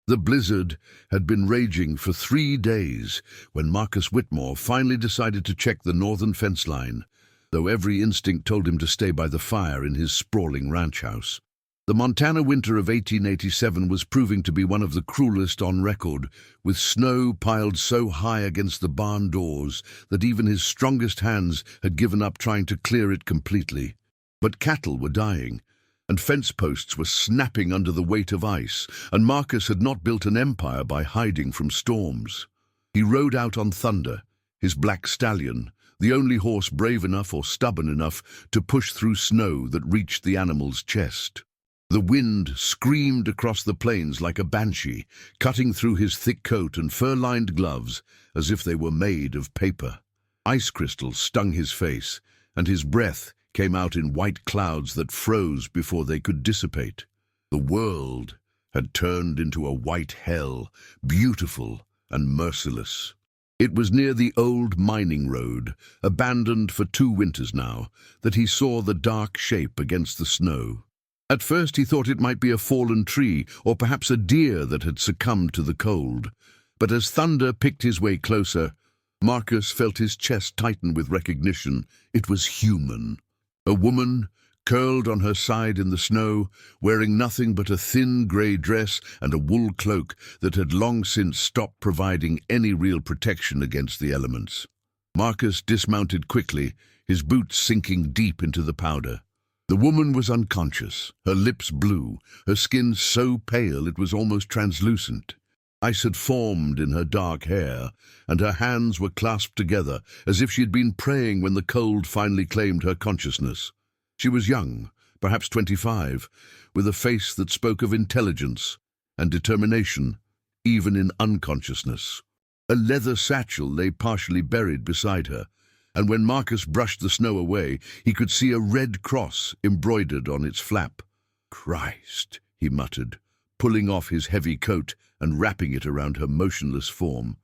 The blizzard had been raging for 3 days when Marcus Whitmore finally decided to check the northern fence line, though every instinct told him to stay by the fire in his sprawling ranch house. The Montana winter of 1887 was proving to be one of the cruelest on record, with snow piled so high against the barn doors that even his strongest hands had given up trying to clear it completely. But cattle were dying, and fence posts were snapping under the weight of ice, and Marcus had not built an empire by hiding from storms. He rode out on Thunder, his black stallion, the only horse brave enough or stubborn enough to push through snow that reached the animal's chest. The wind screamed across the plains like a banshee, cutting through his thick coat and fur-lined gloves as if they were made of paper. Ice crystals stung his face, and his breath came out in white clouds that froze before they could dissipate. The world had turned into a white hell, beautiful and merciless. It was near the old mining road, abandoned for 2 winters now, that he saw the dark shape against the snow. At first he thought it might be a fallen tree, or perhaps a deer that had succumbed to the cold. But as Thunder picked his way closer, Marcus felt his chest tighten with recognition. It was human. A woman, curled on her side in the snow, wearing nothing but a thin grey dress and a wool cloak that had long since stopped providing any real protection against the elements. Marcus dismounted quickly, his boots sinking deep into the powder. The woman was unconscious, her lips blue, her skin so pale it was almost translucent. Ice had formed in her dark hair, and her hands were clasped together as if she had been praying when the cold finally claimed her consciousness. She was young, perhaps 25, with a face that spoke of intelligence and determination, even in unconsciousness. A leather satchel lay partially buried beside her, and when Marcus brushed the snow away, he could see a red cross embroidered on its flap. "Christ," he muttered, pulling off his heavy coat and wrapping it around her motionless form.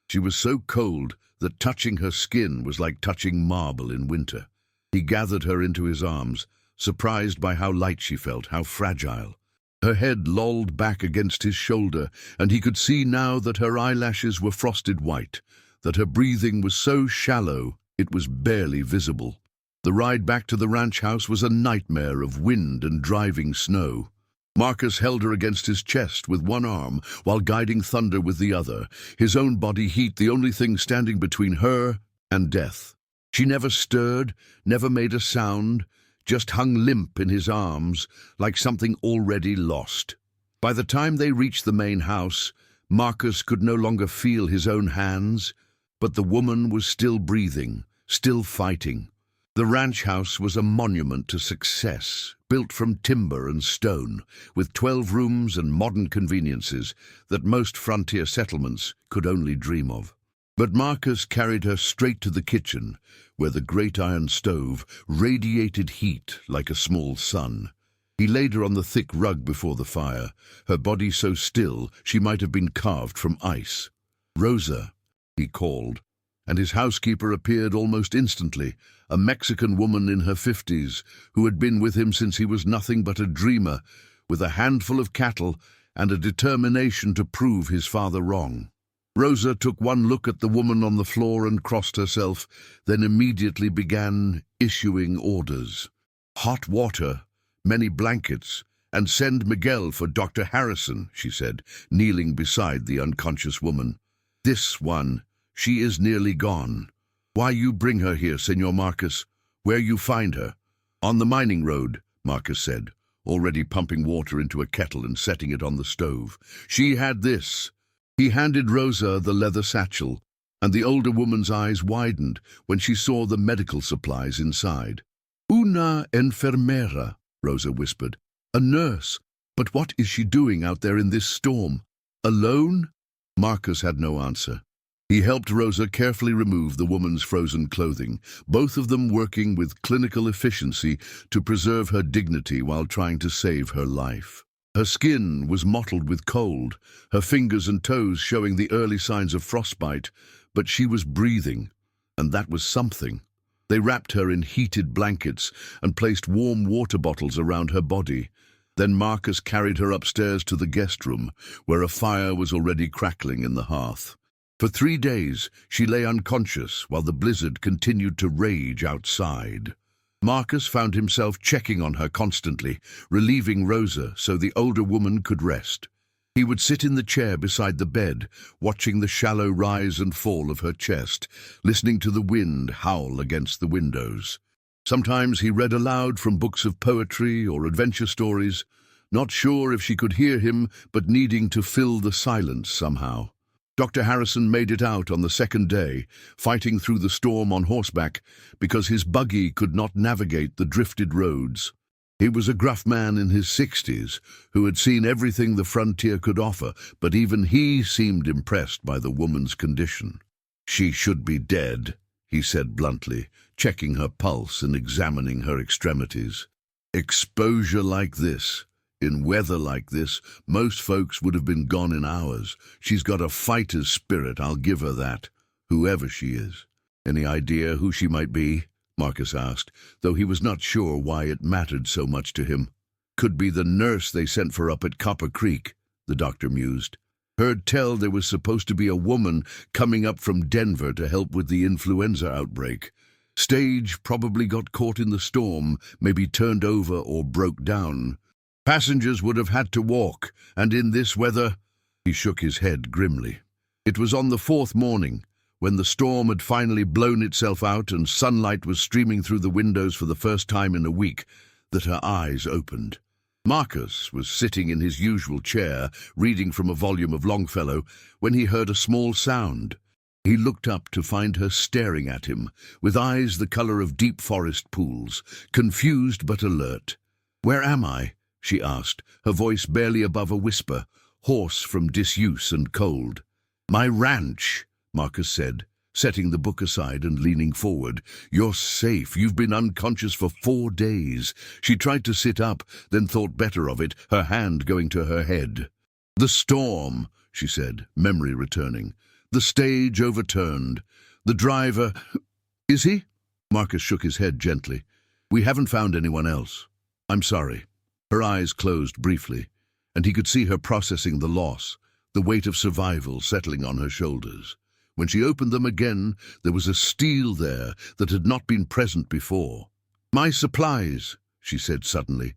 She was so cold that touching her skin was like touching marble in winter. He gathered her into his arms, surprised by how light she felt, how fragile. Her head lolled back against his shoulder, and he could see now that her eyelashes were frosted white, that her breathing was so shallow it was barely visible. The ride back to the ranch house was a nightmare of wind and driving snow. Marcus held her against his chest with one arm while guiding Thunder with the other, his own body heat the only thing standing between her and death. She never stirred, never made a sound, just hung limp in his arms like something already lost. By the time they reached the main house, Marcus could no longer feel his own hands, but the woman was still breathing, still fighting. The ranch house was a monument to success, built from timber and stone, with 12 rooms and modern conveniences that most frontier settlements could only dream of. But Marcus carried her straight to the kitchen, where the great iron stove radiated heat like a small sun. He laid her on the thick rug before the fire, her body so still she might have been carved from ice. "Rosa," he called, and his housekeeper appeared almost instantly, a Mexican woman in her 50s who had been with him since he was nothing but a dreamer, with a handful of cattle and a determination to prove his father wrong. Rosa took one look at the woman on the floor and crossed herself, then immediately began issuing orders. "Hot water, many blankets, and send Miguel for Dr. Harrison," she said, kneeling beside the unconscious woman. "This one, she is nearly gone. Why you bring her here, Senor Marcus? Where you find her?" "On the mining road," Marcus said, already pumping water into a kettle and setting it on the stove. "She had this." He handed Rosa the leather satchel, and the older woman's eyes widened when she saw the medical supplies inside. "Una enfermera," Rosa whispered. "A nurse. But what is she doing out there in this storm? Alone?" Marcus had no answer. He helped Rosa carefully remove the woman's frozen clothing, both of them working with clinical efficiency to preserve her dignity while trying to save her life. Her skin was mottled with cold, her fingers and toes showing the early signs of frostbite, but she was breathing, and that was something. They wrapped her in heated blankets and placed warm water bottles around her body, Then Marcus carried her upstairs to the guest room, where a fire was already crackling in the hearth. For 3 days, she lay unconscious while the blizzard continued to rage outside. Marcus found himself checking on her constantly, relieving Rosa so the older woman could rest. He would sit in the chair beside the bed, watching the shallow rise and fall of her chest, listening to the wind howl against the windows. Sometimes he read aloud from books of poetry or adventure stories, not sure if she could hear him, but needing to fill the silence somehow. Dr. Harrison made it out on the second day, fighting through the storm on horseback, because his buggy could not navigate the drifted roads. He was a gruff man in his 60s, who had seen everything the frontier could offer, but even he seemed impressed by the woman's condition. "She should be dead," he said bluntly, checking her pulse and examining her extremities. "Exposure like this, in weather like this, most folks would have been gone in hours. She's got a fighter's spirit, I'll give her that, whoever she is." "Any idea who she might be?" Marcus asked, though he was not sure why it mattered so much to him. "Could be the nurse they sent for up at Copper Creek," the doctor mused. "Heard tell there was supposed to be a woman coming up from Denver to help with the influenza outbreak. Stage probably got caught in the storm, maybe turned over or broke down. Passengers would have had to walk, and in this weather—" He shook his head grimly. It was on the 4th morning, when the storm had finally blown itself out and sunlight was streaming through the windows for the first time in a week, that her eyes opened. Marcus was sitting in his usual chair, reading from a volume of Longfellow, when he heard a small sound. He looked up to find her staring at him, with eyes the color of deep forest pools, confused but alert. "Where am I?" she asked, her voice barely above a whisper, hoarse from disuse and cold. "My ranch," Marcus said, setting the book aside and leaning forward. "You're safe. You've been unconscious for 4 days." She tried to sit up, then thought better of it, her hand going to her head. "The storm," she said, memory returning. "The stage overturned. The driver—" "Is he?" Marcus shook his head gently. "We haven't found anyone else. I'm sorry." Her eyes closed briefly, and he could see her processing the loss, the weight of survival settling on her shoulders. When she opened them again, there was a steel there that had not been present before. "My supplies," she said suddenly.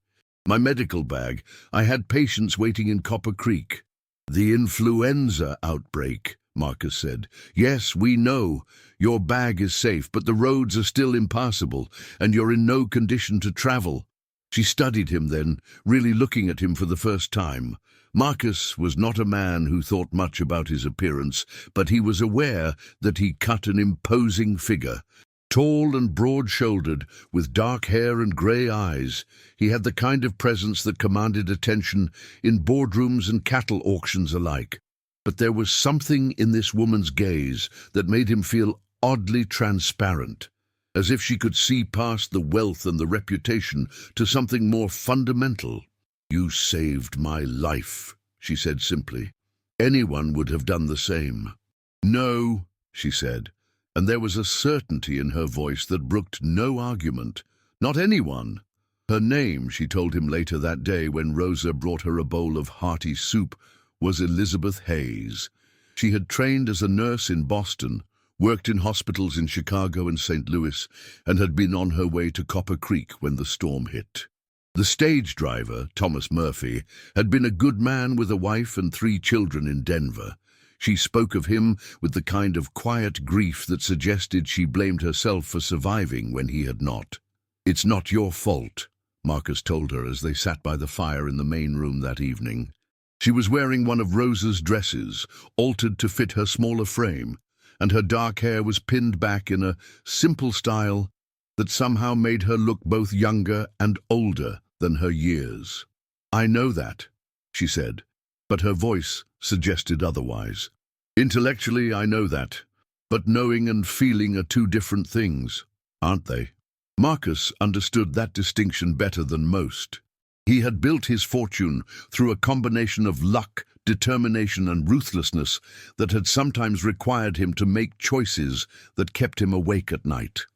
"My medical bag. I had patients waiting in Copper Creek." "The influenza outbreak," Marcus said. "Yes, we know. Your bag is safe, but the roads are still impassable, and you're in no condition to travel." She studied him then, really looking at him for the first time. Marcus was not a man who thought much about his appearance, but he was aware that he cut an imposing figure. Tall and broad-shouldered, with dark hair and grey eyes, he had the kind of presence that commanded attention in boardrooms and cattle auctions alike. But there was something in this woman's gaze that made him feel oddly transparent, as if she could see past the wealth and the reputation to something more fundamental. "You saved my life," she said simply. "Anyone would have done the same." "No," she said, and there was a certainty in her voice that brooked no argument. "Not anyone." Her name, she told him later that day when Rosa brought her a bowl of hearty soup, was Elizabeth Hayes. She had trained as a nurse in Boston, worked in hospitals in Chicago and St. Louis, and had been on her way to Copper Creek when the storm hit. The stage driver, Thomas Murphy, had been a good man with a wife and 3 children in Denver. She spoke of him with the kind of quiet grief that suggested she blamed herself for surviving when he had not. "It's not your fault," Marcus told her as they sat by the fire in the main room that evening. She was wearing one of Rosa's dresses, altered to fit her smaller frame, and her dark hair was pinned back in a simple style that somehow made her look both younger and older than her years. "I know that," she said, but her voice suggested otherwise. "Intellectually, I know that, but knowing and feeling are 2 different things, aren't they?" Marcus understood that distinction better than most. He had built his fortune through a combination of luck, determination, and ruthlessness that had sometimes required him to make choices that kept him awake at night.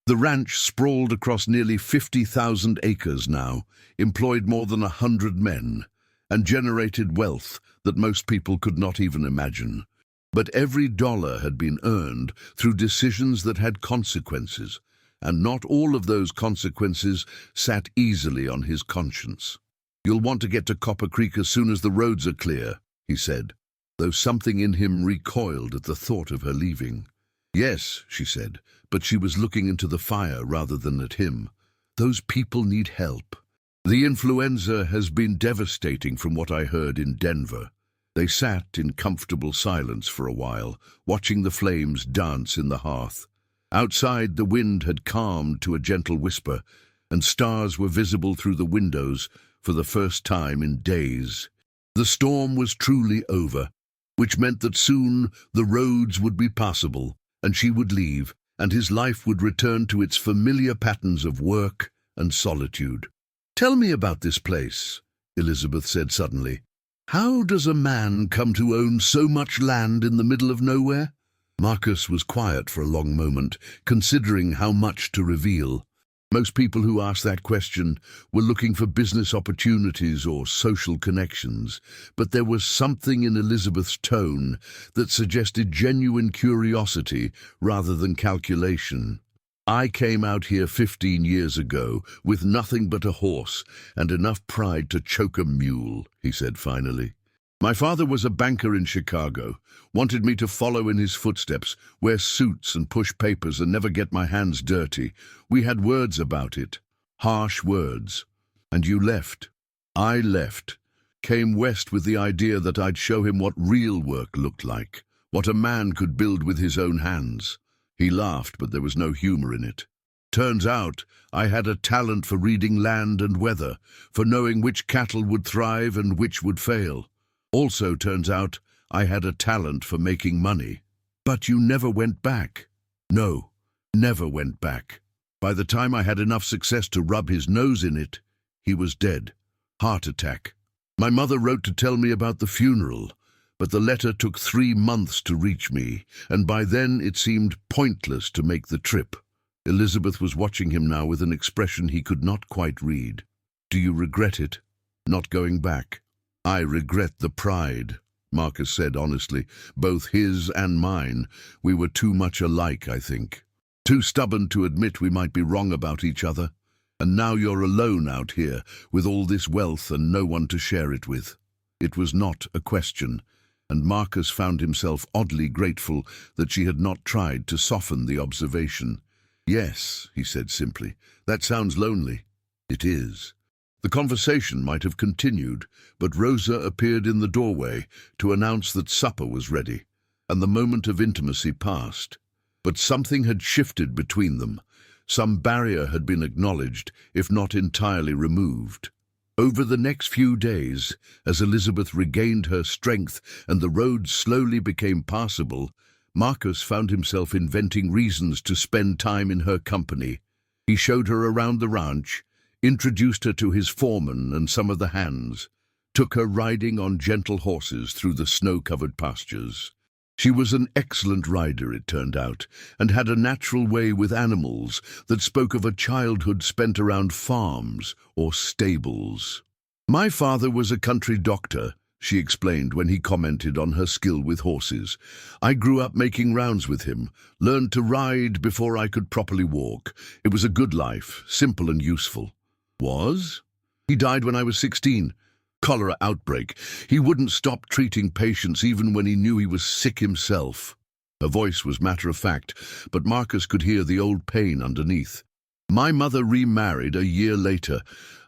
The ranch sprawled across nearly 50,000 acres now, employed more than 100 men, and generated wealth that most people could not even imagine. But every dollar had been earned through decisions that had consequences, and not all of those consequences sat easily on his conscience. "You'll want to get to Copper Creek as soon as the roads are clear," he said, though something in him recoiled at the thought of her leaving. "Yes," she said, but she was looking into the fire rather than at him. "Those people need help. The influenza has been devastating from what I heard in Denver." They sat in comfortable silence for a while, watching the flames dance in the hearth. Outside, the wind had calmed to a gentle whisper, and stars were visible through the windows for the first time in days. The storm was truly over, which meant that soon the roads would be passable, and she would leave, and his life would return to its familiar patterns of work and solitude. "Tell me about this place," Elizabeth said suddenly. "How does a man come to own so much land in the middle of nowhere?" Marcus was quiet for a long moment, considering how much to reveal. Most people who asked that question were looking for business opportunities or social connections, but there was something in Elizabeth's tone that suggested genuine curiosity rather than calculation. "I came out here 15 years ago with nothing but a horse and enough pride to choke a mule," he said finally. "My father was a banker in Chicago, wanted me to follow in his footsteps, wear suits and push papers and never get my hands dirty. We had words about it, harsh words. And you left. I left. Came west with the idea that I'd show him what real work looked like, what a man could build with his own hands." He laughed, but there was no humor in it. "Turns out I had a talent for reading land and weather, for knowing which cattle would thrive and which would fail. Also turns out I had a talent for making money." "But you never went back." "No, never went back. By the time I had enough success to rub his nose in it, he was dead. Heart attack. My mother wrote to tell me about the funeral, but the letter took 3 months to reach me, and by then it seemed pointless to make the trip." Elizabeth was watching him now with an expression he could not quite read. "Do you regret it, not going back?" "I regret the pride," Marcus said honestly, "both his and mine. We were too much alike, I think. Too stubborn to admit we might be wrong about each other. And now you're alone out here, with all this wealth and no one to share it with." It was not a question, and Marcus found himself oddly grateful that she had not tried to soften the observation. "Yes," he said simply, "that sounds lonely." "It is." The conversation might have continued, but Rosa appeared in the doorway to announce that supper was ready, and the moment of intimacy passed. But something had shifted between them. Some barrier had been acknowledged, if not entirely removed. Over the next few days, as Elizabeth regained her strength and the roads slowly became passable, Marcus found himself inventing reasons to spend time in her company. He showed her around the ranch, introduced her to his foreman and some of the hands, took her riding on gentle horses through the snow-covered pastures. She was an excellent rider, it turned out, and had a natural way with animals that spoke of a childhood spent around farms or stables. "My father was a country doctor," she explained when he commented on her skill with horses. "I grew up making rounds with him, learned to ride before I could properly walk. It was a good life, simple and useful." "Was?" "He died when I was 16. Cholera outbreak. He wouldn't stop treating patients even when he knew he was sick himself." Her voice was matter-of-fact, but Marcus could hear the old pain underneath. "My mother remarried a year later,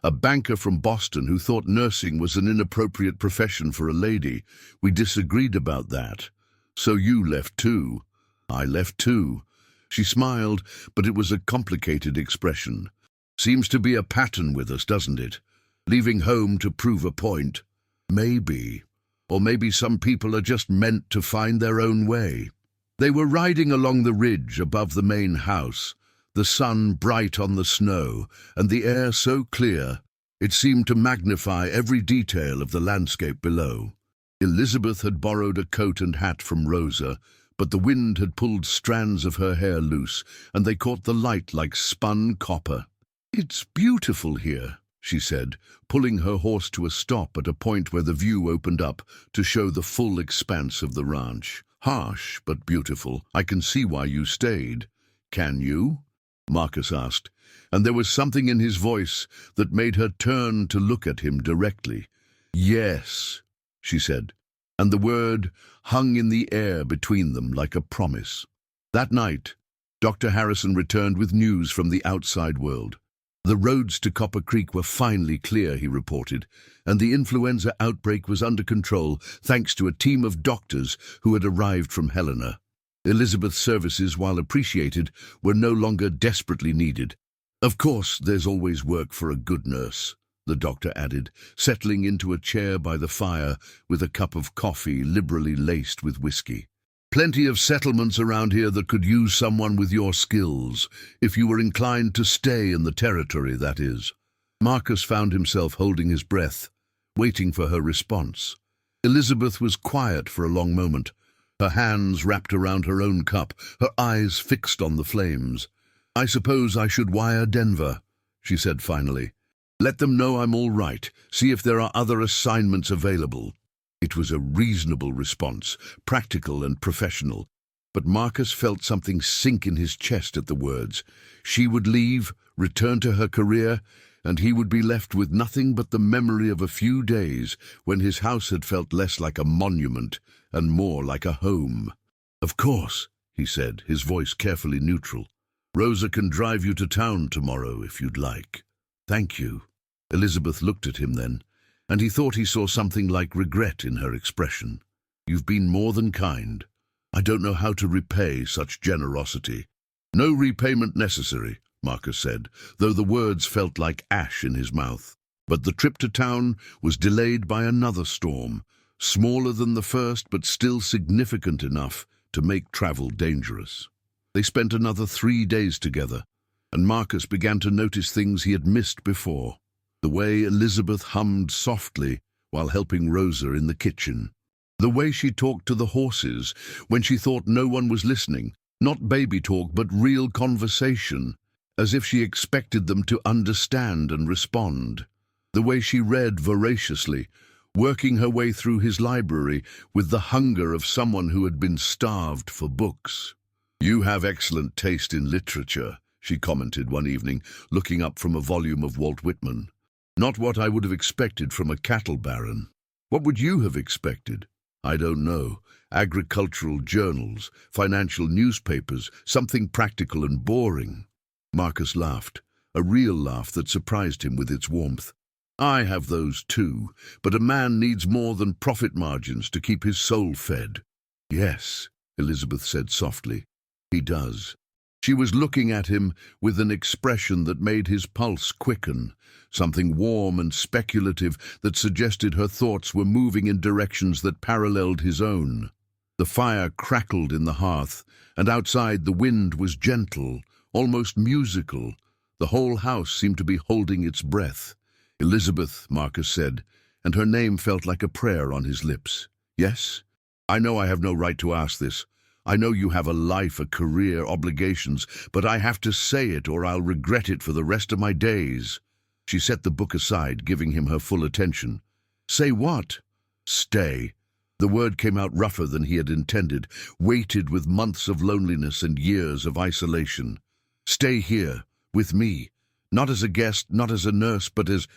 a banker from Boston who thought nursing was an inappropriate profession for a lady. We disagreed about that. So you left too." "I left too." She smiled, but it was a complicated expression. "Seems to be a pattern with us, doesn't it? Leaving home to prove a point." "Maybe. Or maybe some people are just meant to find their own way." They were riding along the ridge above the main house, the sun bright on the snow, and the air so clear it seemed to magnify every detail of the landscape below. Elizabeth had borrowed a coat and hat from Rosa, but the wind had pulled strands of her hair loose, and they caught the light like spun copper. "It's beautiful here," she said, pulling her horse to a stop at a point where the view opened up to show the full expanse of the ranch. "Harsh, but beautiful. I can see why you stayed." "Can you?" Marcus asked, and there was something in his voice that made her turn to look at him directly. "Yes," she said, and the word hung in the air between them like a promise. That night, Dr. Harrison returned with news from the outside world. The roads to Copper Creek were finally clear, he reported, and the influenza outbreak was under control thanks to a team of doctors who had arrived from Helena. Elizabeth's services, while appreciated, were no longer desperately needed. "Of course, there's always work for a good nurse," the doctor added, settling into a chair by the fire with a cup of coffee liberally laced with whiskey. "Plenty of settlements around here that could use someone with your skills, if you were inclined to stay in the territory, that is." Marcus found himself holding his breath, waiting for her response. Elizabeth was quiet for a long moment, her hands wrapped around her own cup, her eyes fixed on the flames. "I suppose I should wire Denver," she said finally. "Let them know I'm all right, see if there are other assignments available." It was a reasonable response, practical and professional, but Marcus felt something sink in his chest at the words. She would leave, return to her career, and he would be left with nothing but the memory of a few days when his house had felt less like a monument and more like a home. "Of course," he said, his voice carefully neutral. "Rosa can drive you to town tomorrow if you'd like." "Thank you." Elizabeth looked at him then, and he thought he saw something like regret in her expression. "You've been more than kind. I don't know how to repay such generosity." "No repayment necessary," Marcus said, though the words felt like ash in his mouth. But the trip to town was delayed by another storm, smaller than the first but still significant enough to make travel dangerous. They spent another 3 days together, and Marcus began to notice things he had missed before. The way Elizabeth hummed softly while helping Rosa in the kitchen. The way she talked to the horses when she thought no one was listening. Not baby talk, but real conversation, as if she expected them to understand and respond. The way she read voraciously, working her way through his library with the hunger of someone who had been starved for books. "You have excellent taste in literature," she commented one evening, looking up from a volume of Walt Whitman. "Not what I would have expected from a cattle baron." "What would you have expected?" "I don't know. Agricultural journals, financial newspapers, something practical and boring." Marcus laughed, a real laugh that surprised him with its warmth. "I have those too, but a man needs more than profit margins to keep his soul fed." "Yes," Elizabeth said softly, "he does." She was looking at him with an expression that made his pulse quicken, something warm and speculative that suggested her thoughts were moving in directions that paralleled his own. The fire crackled in the hearth, and outside the wind was gentle, almost musical. The whole house seemed to be holding its breath. "Elizabeth," Marcus said, and her name felt like a prayer on his lips. "Yes? I know I have no right to ask this. I know you have a life, a career, obligations, but I have to say it or I'll regret it for the rest of my days." She set the book aside, giving him her full attention. "Say what?" "Stay." The word came out rougher than he had intended, weighted with months of loneliness and years of isolation. "Stay here, with me. Not as a guest, not as a nurse, but as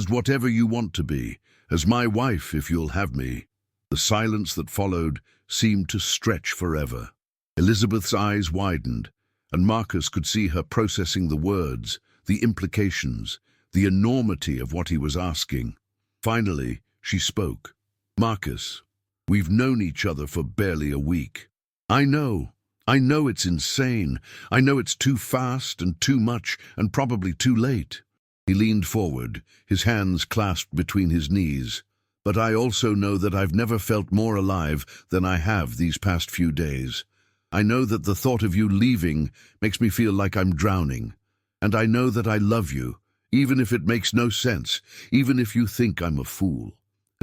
whatever you want to be. As my wife, if you'll have me." The silence that followed seemed to stretch forever. Elizabeth's eyes widened, and Marcus could see her processing the words, the implications, the enormity of what he was asking. Finally, she spoke. "Marcus, we've known each other for barely a week. I know it's insane. I know it's too fast and too much and probably too late." He leaned forward, his hands clasped between his knees. "But I also know that I've never felt more alive than I have these past few days. I know that the thought of you leaving makes me feel like I'm drowning. And I know that I love you, even if it makes no sense, even if you think I'm a fool."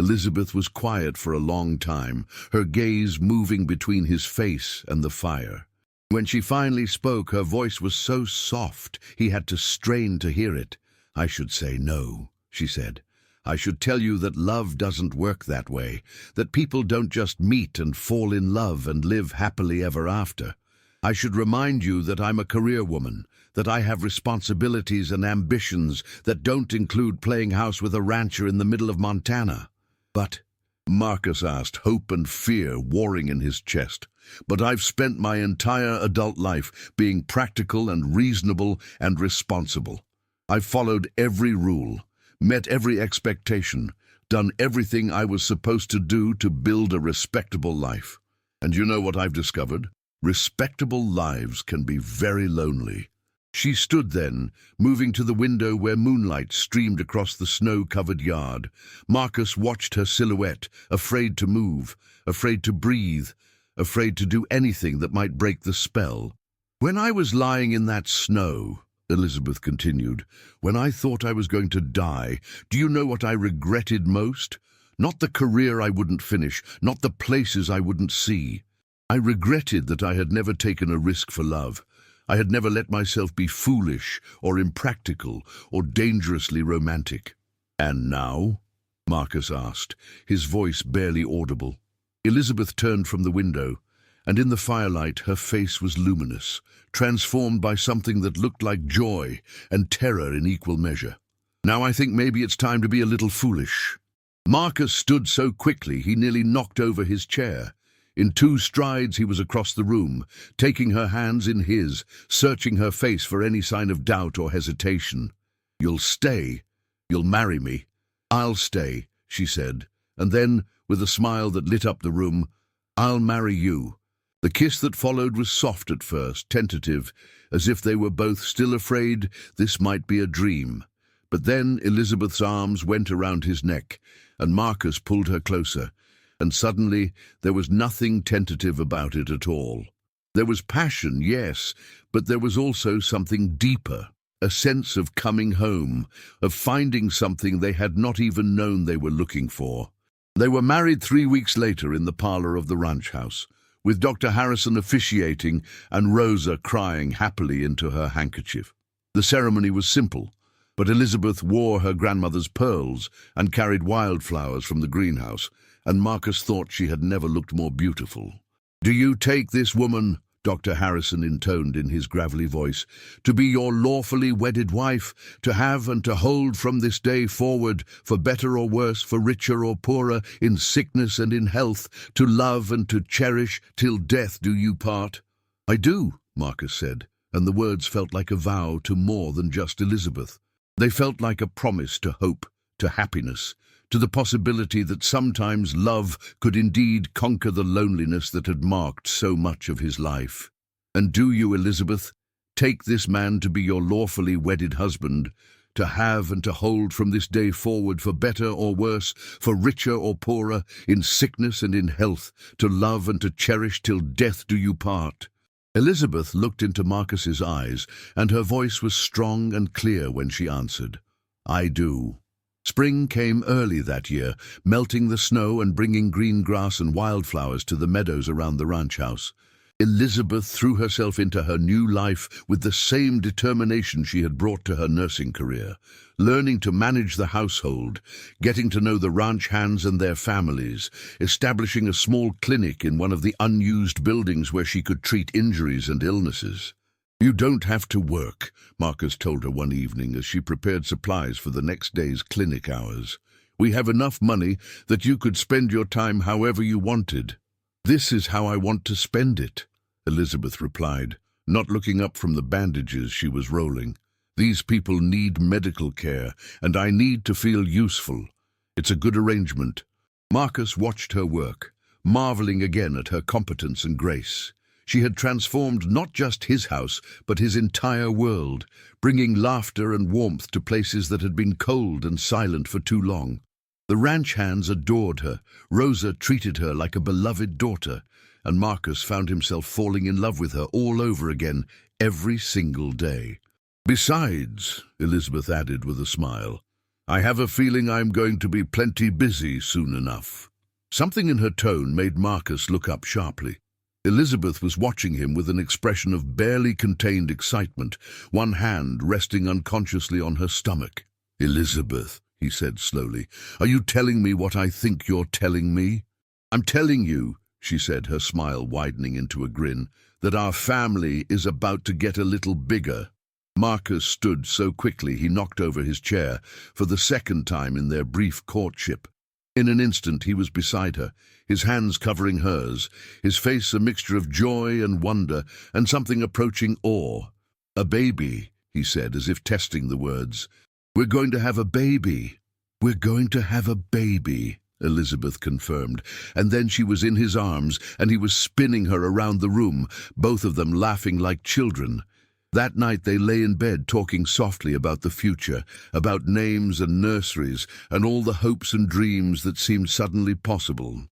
Elizabeth was quiet for a long time, her gaze moving between his face and the fire. When she finally spoke, her voice was so soft he had to strain to hear it. "I should say no," she said. "I should tell you that love doesn't work that way, that people don't just meet and fall in love and live happily ever after. I should remind you that I'm a career woman, that I have responsibilities and ambitions that don't include playing house with a rancher in the middle of Montana." "But," Marcus asked, hope and fear warring in his chest, "but I've spent my entire adult life being practical and reasonable and responsible. I've followed every rule, met every expectation, done everything I was supposed to do to build a respectable life. And you know what I've discovered? Respectable lives can be very lonely." She stood then, moving to the window where moonlight streamed across the snow-covered yard. Marcus watched her silhouette, afraid to move, afraid to breathe, afraid to do anything that might break the spell. "When I was lying in that snow," Elizabeth continued, "when I thought I was going to die, do you know what I regretted most? Not the career I wouldn't finish, not the places I wouldn't see. I regretted that I had never taken a risk for love. I had never let myself be foolish or impractical or dangerously romantic." "And now?" Marcus asked, his voice barely audible. Elizabeth turned from the window, and in the firelight her face was luminous, transformed by something that looked like joy and terror in equal measure. "Now I think maybe it's time to be a little foolish." Marcus stood so quickly he nearly knocked over his chair. In 2 strides he was across the room, taking her hands in his, searching her face for any sign of doubt or hesitation. "You'll stay. You'll marry me." "I'll stay," she said, and then, with a smile that lit up the room, "I'll marry you." The kiss that followed was soft at first, tentative, as if they were both still afraid this might be a dream. But then Elizabeth's arms went around his neck, and Marcus pulled her closer, and suddenly there was nothing tentative about it at all. There was passion, yes, but there was also something deeper, a sense of coming home, of finding something they had not even known they were looking for. They were married 3 weeks later in the parlor of the ranch house, with Dr. Harrison officiating and Rosa crying happily into her handkerchief. The ceremony was simple, but Elizabeth wore her grandmother's pearls and carried wildflowers from the greenhouse, and Marcus thought she had never looked more beautiful. "Do you take this woman," Dr. Harrison intoned in his gravelly voice, "to be your lawfully wedded wife, to have and to hold from this day forward, for better or worse, for richer or poorer, in sickness and in health, to love and to cherish till death do you part?" "I do," Marcus said, and the words felt like a vow to more than just Elizabeth. They felt like a promise to hope, to happiness, to the possibility that sometimes love could indeed conquer the loneliness that had marked so much of his life. "And do you, Elizabeth, take this man to be your lawfully wedded husband, to have and to hold from this day forward, for better or worse, for richer or poorer, in sickness and in health, to love and to cherish till death do you part?" Elizabeth looked into Marcus's eyes, and her voice was strong and clear when she answered, "I do." Spring came early that year, melting the snow and bringing green grass and wildflowers to the meadows around the ranch house. Elizabeth threw herself into her new life with the same determination she had brought to her nursing career, learning to manage the household, getting to know the ranch hands and their families, establishing a small clinic in one of the unused buildings where she could treat injuries and illnesses. "You don't have to work," Marcus told her one evening as she prepared supplies for the next day's clinic hours. "We have enough money that you could spend your time however you wanted." "This is how I want to spend it," Elizabeth replied, not looking up from the bandages she was rolling. "These people need medical care, and I need to feel useful. It's a good arrangement." Marcus watched her work, marveling again at her competence and grace. She had transformed not just his house, but his entire world, bringing laughter and warmth to places that had been cold and silent for too long. The ranch hands adored her, Rosa treated her like a beloved daughter, and Marcus found himself falling in love with her all over again every single day. "Besides," Elizabeth added with a smile, I have a feeling I'm going to be plenty busy soon enough." Something in her tone made Marcus look up sharply. Elizabeth was watching him with an expression of barely contained excitement, one hand resting unconsciously on her stomach. "Elizabeth," he said slowly, "are you telling me what I think you're telling me?" "I'm telling you," she said, her smile widening into a grin, "that our family is about to get a little bigger." Marcus stood so quickly he knocked over his chair for the second time in their brief courtship. In an instant he was beside her, his hands covering hers, his face a mixture of joy and wonder and something approaching awe. "A baby," he said, as if testing the words. "We're going to have a baby." "We're going to have a baby," Elizabeth confirmed, and then she was in his arms and he was spinning her around the room, both of them laughing like children. That night they lay in bed talking softly about the future, about names and nurseries and all the hopes and dreams that seemed suddenly possible.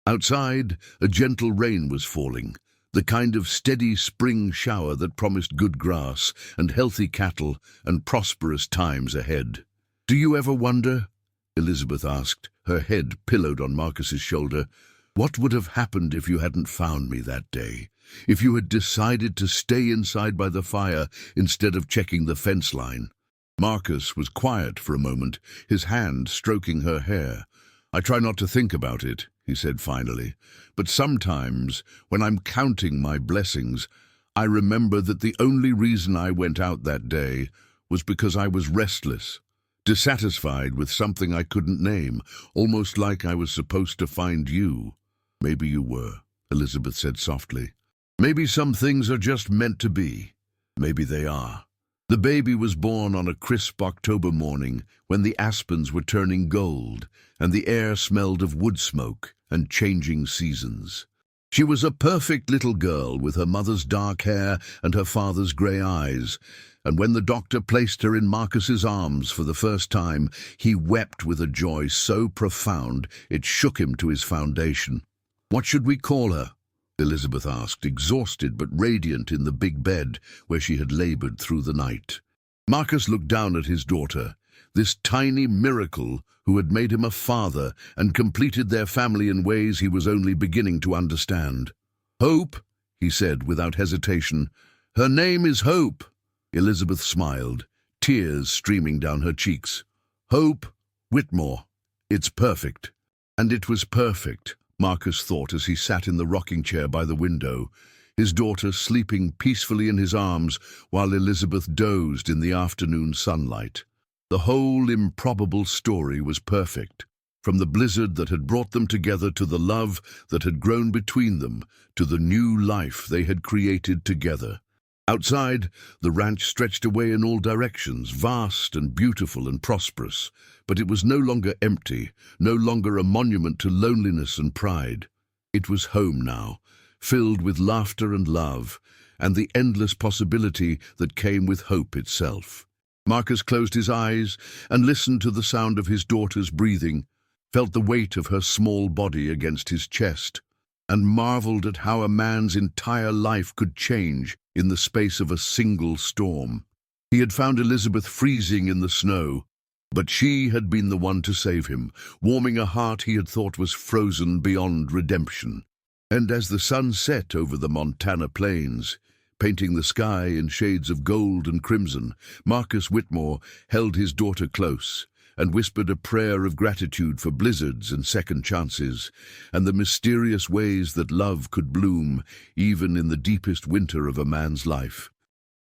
Outside, a gentle rain was falling, the kind of steady spring shower that promised good grass and healthy cattle and prosperous times ahead. "Do you ever wonder," Elizabeth asked, her head pillowed on Marcus's shoulder, "what would have happened if you hadn't found me that day? If you had decided to stay inside by the fire instead of checking the fence line?" Marcus was quiet for a moment, his hand stroking her hair. "I try not to think about it," he said finally, "but sometimes, when I'm counting my blessings, I remember that the only reason I went out that day was because I was restless, dissatisfied with something I couldn't name, almost like I was supposed to find you." "Maybe you were," Elizabeth said softly. "Maybe some things are just meant to be. Maybe they are." The baby was born on a crisp October morning when the aspens were turning gold and the air smelled of wood smoke and changing seasons. She was a perfect little girl with her mother's dark hair and her father's grey eyes, and when the doctor placed her in Marcus's arms for the first time, he wept with a joy so profound it shook him to his foundation. "What should we call her?" Elizabeth asked, exhausted but radiant in the big bed where she had labored through the night. Marcus looked down at his daughter, this tiny miracle who had made him a father and completed their family in ways he was only beginning to understand. "Hope," he said without hesitation. "Her name is Hope." Elizabeth smiled, tears streaming down her cheeks. "Hope Whitmore. It's perfect." And it was perfect, Marcus thought as he sat in the rocking chair by the window, his daughter sleeping peacefully in his arms while Elizabeth dozed in the afternoon sunlight. The whole improbable story was perfect, from the blizzard that had brought them together to the love that had grown between them, to the new life they had created together. Outside, the ranch stretched away in all directions, vast and beautiful and prosperous, but it was no longer empty, no longer a monument to loneliness and pride. It was home now, filled with laughter and love, and the endless possibility that came with hope itself. Marcus closed his eyes and listened to the sound of his daughter's breathing, felt the weight of her small body against his chest, and marveled at how a man's entire life could change in the space of a single storm. He had found Elizabeth freezing in the snow, but she had been the one to save him, warming a heart he had thought was frozen beyond redemption. And as the sun set over the Montana plains, painting the sky in shades of gold and crimson, Marcus Whitmore held his daughter close and whispered a prayer of gratitude for blizzards and second chances, and the mysterious ways that love could bloom even in the deepest winter of a man's life.